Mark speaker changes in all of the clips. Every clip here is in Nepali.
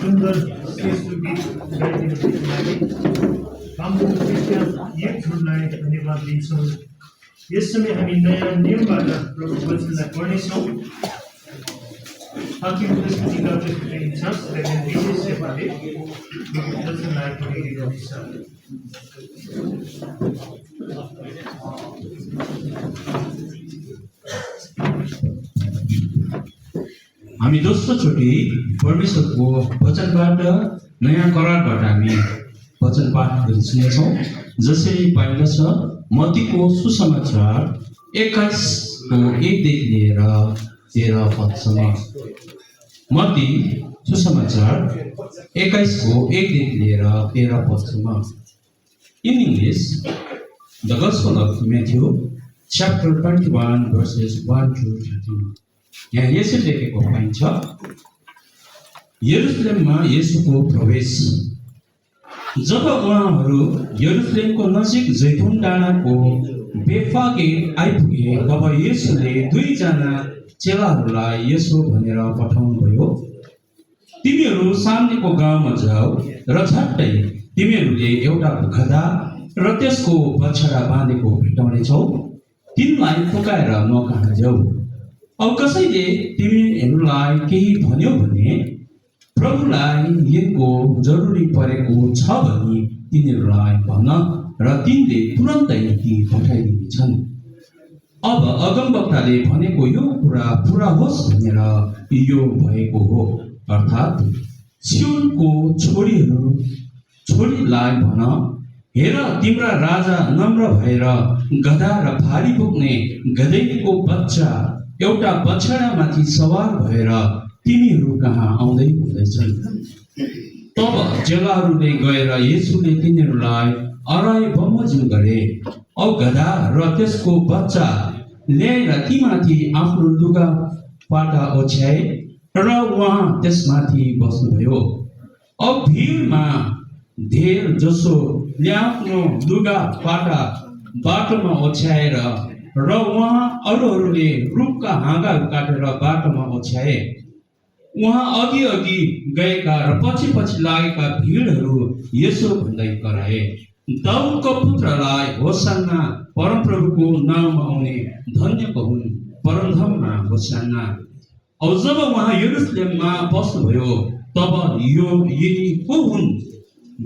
Speaker 1: सुन्दर फेसबुक गीत गाइदिनुको लागि हाम्रो क्रिस्चियन युथहरूलाई धन्यवाद दिन्छौँ। यस समय हामी नयाँ नियमबाट प्रभु वचनलाई पढ्नेछौँ। हाकिम पुस्तकका पुस्तकले इन्चार्ज रेभरेन्ड विशेष सेवाले प्रभु वचनलाई पढिदिनुहुन्छ।
Speaker 2: हामी दोस्रोचोटि परमेश्वरको वचनबाट नयाँ करारबाट हामी वचन पाठ सुनेछौँ। जसरी पाइन्छ छ मत्तीको सुसमाचार 21को 1देखि लिएर 13 पदसम्म। मत्ती सुसमाचार 21को 1देखि लिएर 13 पदसम्म। In English, the Gospel of Matthew, chapter 21, verses 1 to 13. यहाँ यसरी लेखेको पाइन्छ, यरुशलेममा येशूको प्रवेश। जब उहाँहरू यरुशलेमको नजिक जैतुन डाँडाको बेफागे आइपुगे, तब येशूले 2 जना चेलाहरूलाई यसो भनेर पठाउनुभयो, तिमीहरू सामनेको गाउँमा जाऊ र झट्टै तिमीहरूले एउटा गधा र त्यसको बछडा बाँधेको भेटाउनेछौ, तिनलाई फुकाएर म कहाँ जाऊ। अब कसैले तिमीहरूलाई केही भन्यो भने प्रभुलाई यिनको जरुरी परेको छ भनी तिनीहरूलाई भन र तिनले तुरन्तै ती पठाइदिनेछन्। अब अगमवक्ताले भनेको यो कुरा पुरा होस् भनेर यो भएको हो, अर्थात् सियोनको छोरीलाई भन, हेर तिम्रा राजा नम्र भएर गधा र भारी बोक्ने गधेडीको बच्चा एउटा बछडामाथि सवार भएर तिमीहरू कहाँ आउँदै हुँदैछन्। तब चेलाहरूले गएर येशूले तिनीहरूलाई अराई बमोजिम गरे। औ गधा र त्यसको बच्चा ल्याएर तीमाथि आफ्नो लुगा पाटा ओछ्याए र उहाँ त्यसमाथि बस्नुभयो। अब भिडमा धेर जसो आफ्नो लुगा पाटा बाटोमा ओछ्याएर र उहाँ अरूहरूले रुखका हाँगाहरू काटेर बाटोमा ओछ्याए। उहाँ अघि अघि गएका र पछि पछि लागेका भिडहरू यसो भन्दै कराए, दाउदको पुत्रलाई होसान्ना, परमप्रभुको नाउँमा आउने धन्यको हुन्, परमधाममा होसान्ना। अब जब उहाँ यरुशलेममा बस्नुभयो, तब यिनी को हुन्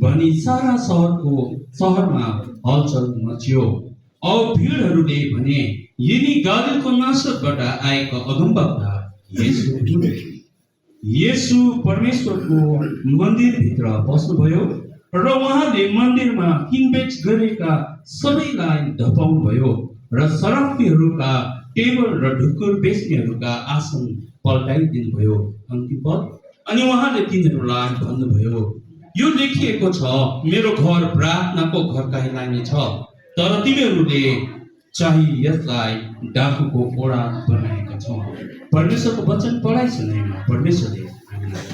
Speaker 2: भनी सारा सहरमा हलचल मच्यो। अब भिडहरूले भने यिनी गालीलको नासरतबाट आएका अगमवक्ता येशू हुन्। येशू परमेश्वरको मन्दिरभित्र बस्नुभयो र उहाँले मन्दिरमा किनबेच गरेका सबैलाई धपाउनुभयो र सराफीहरूका टेबल र ढुकुर बेच्नेहरूका आसन पल्टाइदिनुभयो। अन्तिम पद, अनि उहाँले तिनीहरूलाई भन्नुभयो, यो लेखिएको छ, मेरो घर प्रार्थनाको घर कहलाइने छ, तर तिमीहरूले चाहिँ यसलाई डाकुको ओडा बनाएका छौ। परमेश्वरको वचन पढाइ सुनाइमा परमेश्वरले हामीलाई